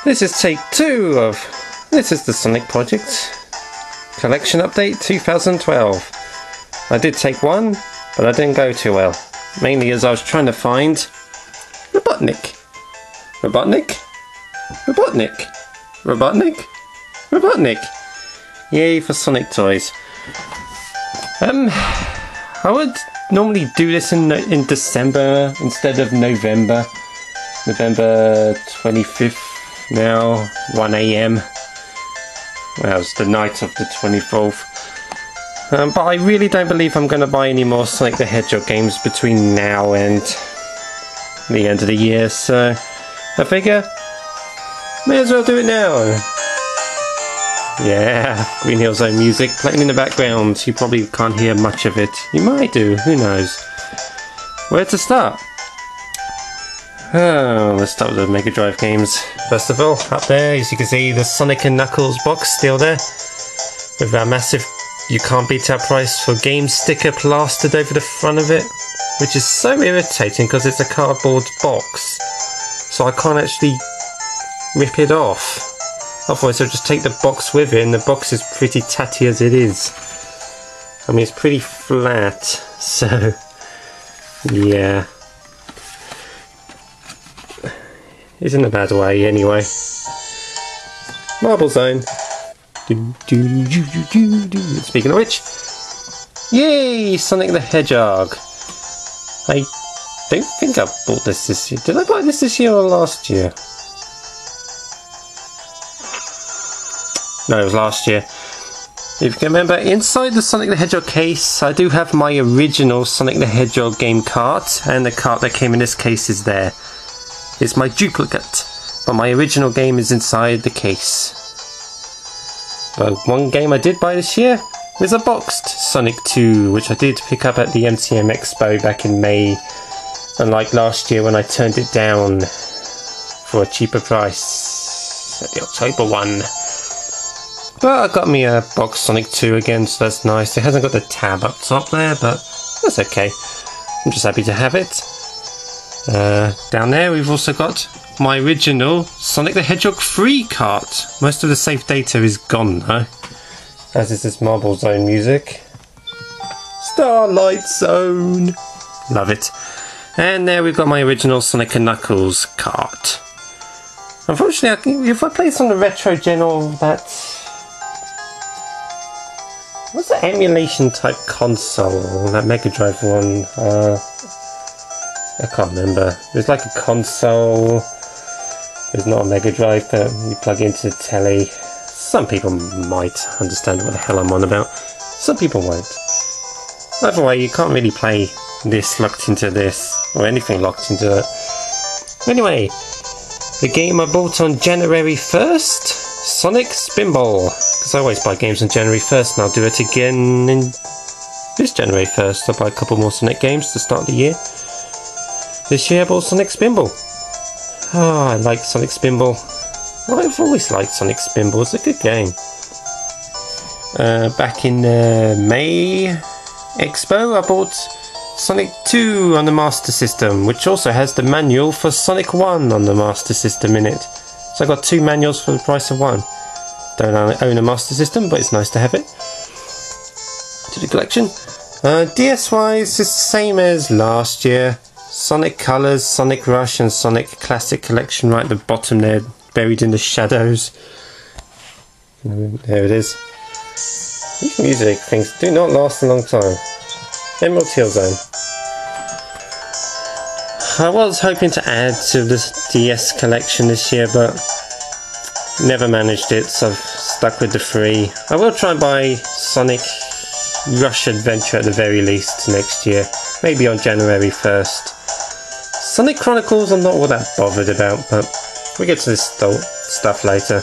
This is take 2 of This is the Sonic Project Collection Update 2012. I did take 1, but I didn't go too well. Mainly as I was trying to find Robotnik. Robotnik? Robotnik? Robotnik? Robotnik! Yay for Sonic toys. I would normally do this in December instead of November. November 25th now, 1 AM. Well, it's the night of the 24th. But I really don't believe I'm going to buy any more Sonic the Hedgehog games between now and the end of the year, so I figure may as well do it now. Yeah, Green Hill Zone music playing in the background. You probably can't hear much of it. You might do, who knows. Where to start? Oh, let's start with the Mega Drive games. First of all, up there, as you can see, the Sonic and Knuckles box still there. With that massive "you can't beat our price for games" sticker plastered over the front of it. Which is so irritating because it's a cardboard box. So I can't actually rip it off. Otherwise I'll just take the box with it, and the box is pretty tatty as it is. I mean, it's pretty flat, so yeah. It's in a bad way anyway. Marble Zone. Speaking of which, yay! Sonic the Hedgehog. I don't think I bought this year. Did I buy this year or last year? No, it was last year. If you can remember, inside the Sonic the Hedgehog case, I do have my original Sonic the Hedgehog game cart, and the cart that came in this case is there. It's my duplicate, but my original game is inside the case. But one game I did buy this year is a boxed Sonic 2, which I did pick up at the MCM Expo back in May, unlike last year when I turned it down for a cheaper price at the October one. But I got me a box Sonic 2 again, so that's nice. It hasn't got the tab up top there, but that's okay. I'm just happy to have it. Down there we've also got my original Sonic the Hedgehog 3 cart. Most of the safe data is gone though, as is this Marble Zone music. Starlight Zone! Love it. And there we've got my original Sonic and Knuckles cart. Unfortunately, if I play this on the Retro Gen or that... what's the emulation type console? That Mega Drive one? I can't remember. There's like a console. There's not a Mega Drive that you plug into the telly. Some people might understand what the hell I'm on about. Some people won't. Either way, you can't really play this locked into this, or anything locked into it. Anyway, the game I bought on January 1st, Sonic Spinball. Because I always buy games on January 1st, and I'll do it again in this January 1st. I'll buy a couple more Sonic games to start the year. This year I bought Sonic Spinball. Oh, I like Sonic Spinball. Well, I've always liked Sonic Spinball, it's a good game. Back in May Expo, I bought Sonic 2 on the Master System, which also has the manual for Sonic 1 on the Master System in it. So I got 2 manuals for the price of 1. Don't own a Master System, but it's nice to have it. To the collection. DS-wise, it's the same as last year. Sonic Colors, Sonic Rush, and Sonic Classic Collection right at the bottom there, buried in the shadows. There it is. These music things do not last a long time. Emerald Hill Zone. I was hoping to add to this DS collection this year, but never managed it, so I've stuck with the 3. I will try and buy Sonic Rush Adventure at the very least next year, maybe on January 1st. Sonic Chronicles I'm not all that bothered about, but we'll get to this stuff later.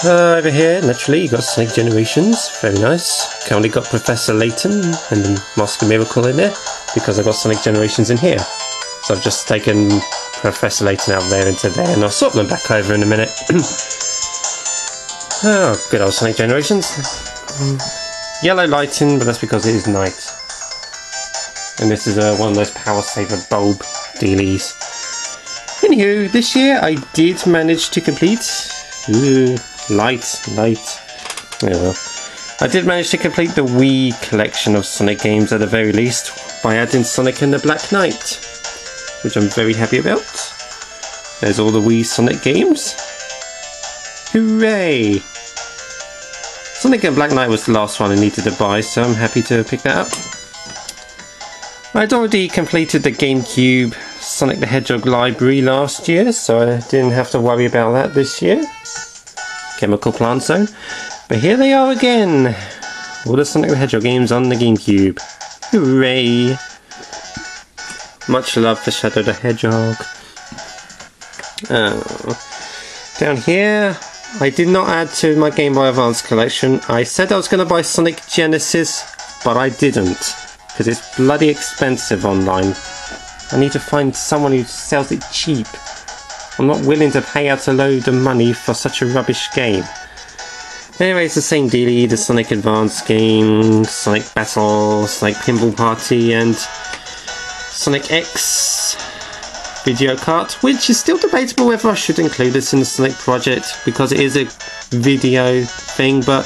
Over here, naturally, you got Sonic Generations, very nice. Currently got Professor Layton and the Mask of Miracle in there, because I've got Sonic Generations in here. So I've just taken Professor Layton out there into there, and I'll swap them back over in a minute. Oh, good old Sonic Generations. Yellow lighting, but that's because it is night. And this is one of those power saver bulb dealies. Anywho, this year I did manage to complete... Ooh, light. Oh well. I did manage to complete the Wii collection of Sonic games at the very least by adding Sonic and the Black Knight, which I'm very happy about. There's all the Wii Sonic games. Hooray! Sonic and Black Knight was the last one I needed to buy, so I'm happy to pick that up. I'd already completed the GameCube Sonic the Hedgehog library last year, so I didn't have to worry about that this year. Chemical Plant Zone. But here they are again! All the Sonic the Hedgehog games on the GameCube. Hooray! Much love for Shadow the Hedgehog. Down here, I did not add to my Game Boy Advance collection. I said I was going to buy Sonic Genesis, but I didn't. Because it's bloody expensive online. I need to find someone who sells it cheap. I'm not willing to pay out a load of money for such a rubbish game. Anyway, it's the same dealie, the Sonic Advance game, Sonic Battle, Sonic Pinball Party, and Sonic X video cart, which is still debatable whether I should include this in the Sonic project, because it is a video thing, but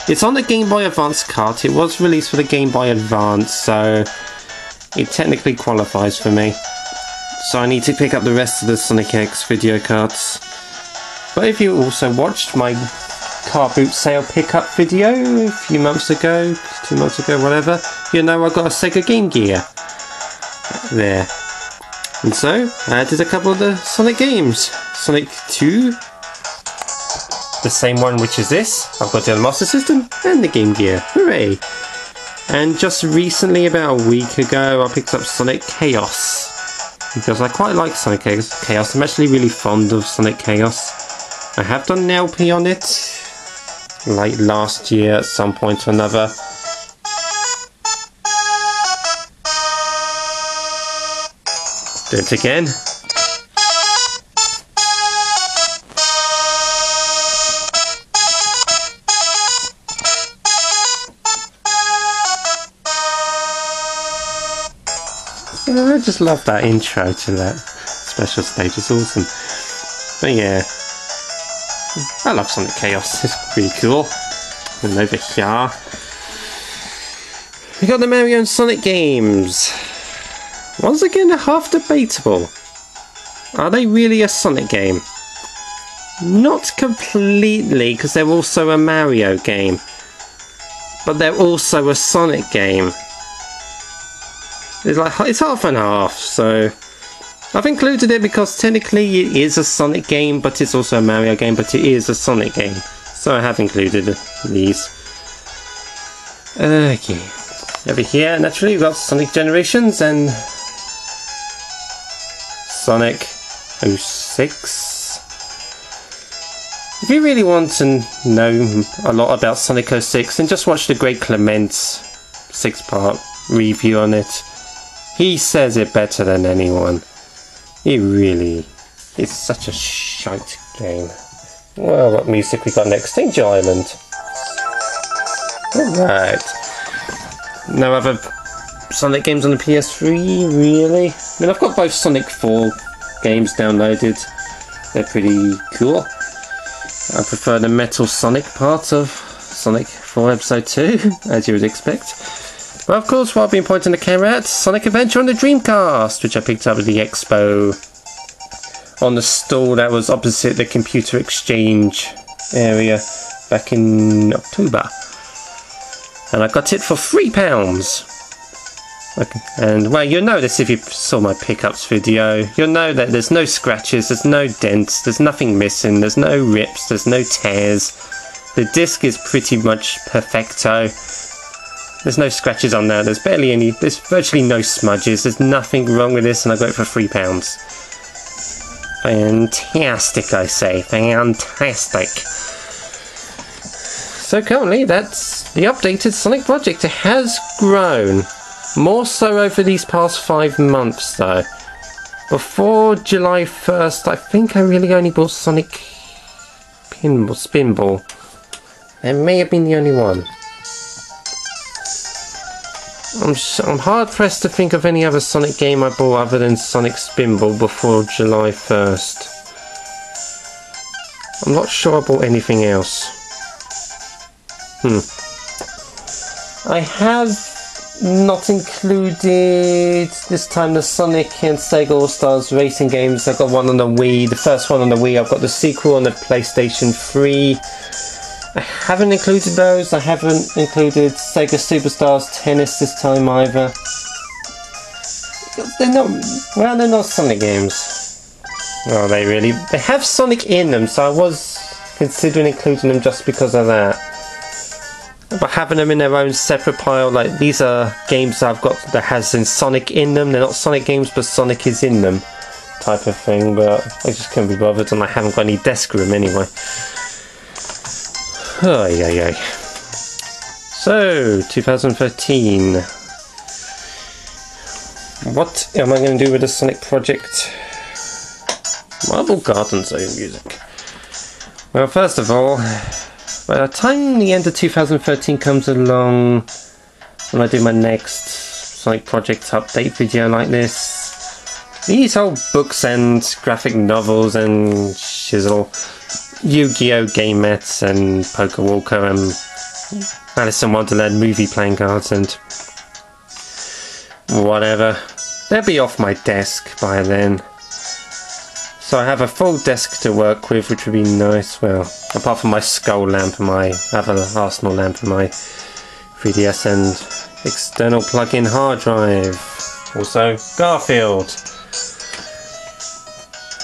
it's on the Game Boy Advance cart. It was released for the Game Boy Advance, so it technically qualifies for me. So I need to pick up the rest of the Sonic X video carts. But if you also watched my car boot sale pickup video a few months ago, 2 months ago, whatever, you know I got a Sega Game Gear there. And so I added a couple of the Sonic games. Sonic 2, the same one which is this. I've got the Master System and the Game Gear. Hooray! And just recently, about a week ago, I picked up Sonic Chaos. Because I quite like Sonic Chaos. I'm actually really fond of Sonic Chaos. I have done an LP on it, like last year at some point or another. Do it again. I just love that intro to that special stage, it's awesome. But yeah, I love Sonic Chaos, it's pretty cool. And over here, we got the Mario and Sonic games. Once again, half debatable. Are they really a Sonic game? Not completely, because they're also a Mario game. But they're also a Sonic game. It's half and half, so I've included it because technically it is a Sonic game, but it's also a Mario game, but it is a Sonic game. So I have included these. Okay. Over here, naturally, we've got Sonic Generations and Sonic 06. If you really want to know a lot about Sonic 06, then just watch the Greg Clement's 6-part review on it. He says it better than anyone. He really is such a shite game. Well, what music we got next? Danger Island. Alright. No other Sonic games on the PS3, really? I mean, I've got both Sonic 4 games downloaded. They're pretty cool. I prefer the Metal Sonic part of Sonic 4 Episode 2, as you would expect. But of course, what I've been pointing the camera at, Sonic Adventure on the Dreamcast, which I picked up at the Expo on the stall that was opposite the Computer Exchange area back in October. And I got it for £3. Okay. And well, you'll know this if you saw my pickups video. You'll know that there's no scratches, there's no dents, there's nothing missing, there's no rips, there's no tears. The disc is pretty much perfecto. There's no scratches on there, there's virtually no smudges, there's nothing wrong with this, and I got it for £3. Fantastic, I say, fantastic. So currently, that's the updated Sonic project. It has grown. More so over these past 5 months, though. Before July 1st, I think I really only bought Sonic Spinball. It may have been the only one. I'm hard pressed to think of any other Sonic game I bought other than Sonic Spinball before July 1st. I'm not sure I bought anything else. I have not included this time the Sonic and Sega All-Stars racing games. I got one on the Wii, the first one on the Wii. I've got the sequel on the PlayStation 3. I haven't included those. I haven't included Sega Superstars Tennis this time either. They're not Sonic games. Are they really? They have Sonic in them, so I was considering including them just because of that. But having them in their own separate pile, like these are games I've got that has Sonic in them. They're not Sonic games, but Sonic is in them, type of thing. But I just couldn't be bothered, and I haven't got any desk room anyway. Oh, yeah. So, 2013. What am I going to do with the Sonic project? Marble Garden Zone music. Well, first of all, by the time the end of 2013 comes along, when I do my next Sonic project update video like this, these old books and graphic novels and shizzle, Yu-Gi-Oh! Game mats and Poker Walker and Alice in Wonderland movie playing cards and whatever, they'll be off my desk by then. So I have a full desk to work with, which would be nice. Well, apart from my skull lamp and my other Arsenal lamp and my 3DS and external plug-in hard drive. Also, Garfield.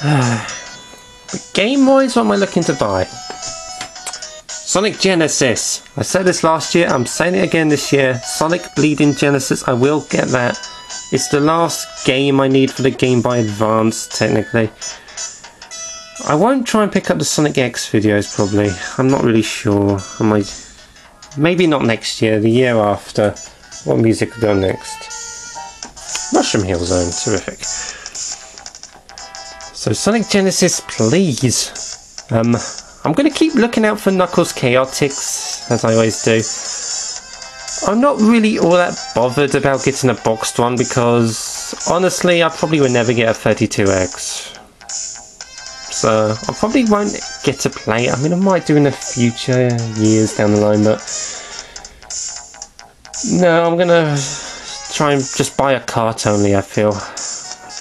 But game-wise, what am I looking to buy? Sonic Genesis. I said this last year, I'm saying it again this year. Sonic Bleeding Genesis, I will get that. It's the last game I need for the Game Boy Advance, technically. I won't try and pick up the Sonic X videos, probably. I'm not really sure. I might... Maybe not next year, the year after. What music will go next? Mushroom Hill Zone, terrific. So Sonic Genesis, please. I'm going to keep looking out for Knuckles Chaotix, as I always do. I'm not really all that bothered about getting a boxed one because, honestly, I probably will never get a 32X. So I probably won't get to play it. I mean, I might do in the future, years down the line, but no, I'm gonna try and just buy a cart only, I feel.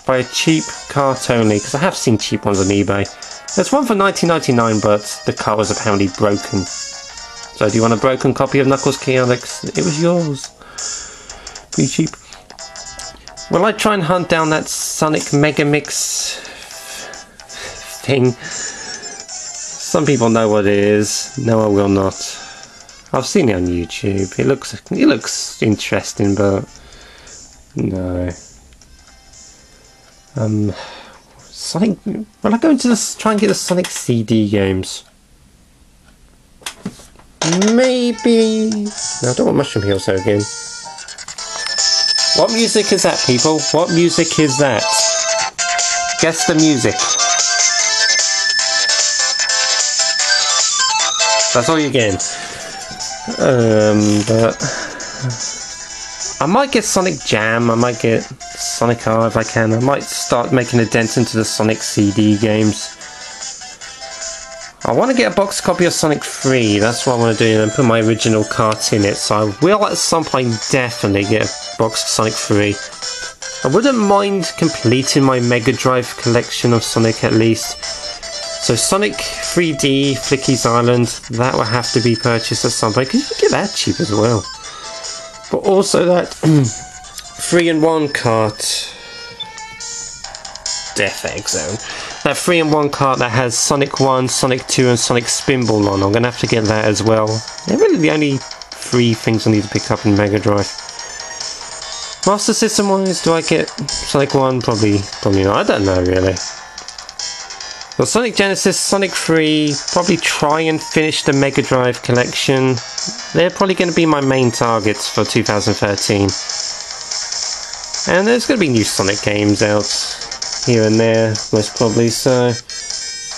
Buy a cheap cart only, because I have seen cheap ones on eBay. There's one for $19.99, but the cart was apparently broken. So do you want a broken copy of Knuckles Chaotix? It was yours. Pretty cheap. Will I try and hunt down that Sonic Mega Mix thing? Some people know what it is. No, I will not. I've seen it on YouTube. It looks interesting, but no. Sonic. Will I go into this? Try and get the Sonic CD games? Maybe. No, I don't want Mushroom Hill Zone again. What music is that, people? What music is that? Guess the music. That's all you're getting. But I might get Sonic Jam. I might get Sonic R if I can. I might start making a dent into the Sonic CD games. I want to get a box copy of Sonic 3. That's what I want to do, and put my original cart in it. So I will at some point definitely get a box of Sonic 3. I wouldn't mind completing my Mega Drive collection of Sonic at least. So Sonic 3D, Flicky's Island, that will have to be purchased at some point, because you can get that cheap as well. But also that 3-in-1 cart, Death Egg Zone, that 3-in-1 cart that has Sonic 1, Sonic 2 and Sonic Spinball on, I'm going to have to get that as well. They're really the only 3 things I need to pick up in Mega Drive. Master System wise, do I get Sonic 1? Probably not, I don't know really. Well, Sonic Genesis, Sonic 3, probably try and finish the Mega Drive collection. They're probably going to be my main targets for 2013. And there's going to be new Sonic games out here and there, most probably, so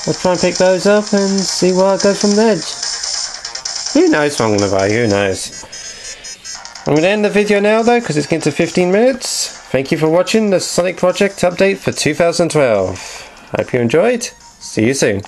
I'll try and pick those up and see where I go from there. Who knows what I'm going to buy, who knows. I'm going to end the video now though, because it's getting to 15 minutes. Thank you for watching the Sonic Project update for 2012. Hope you enjoyed. See you soon.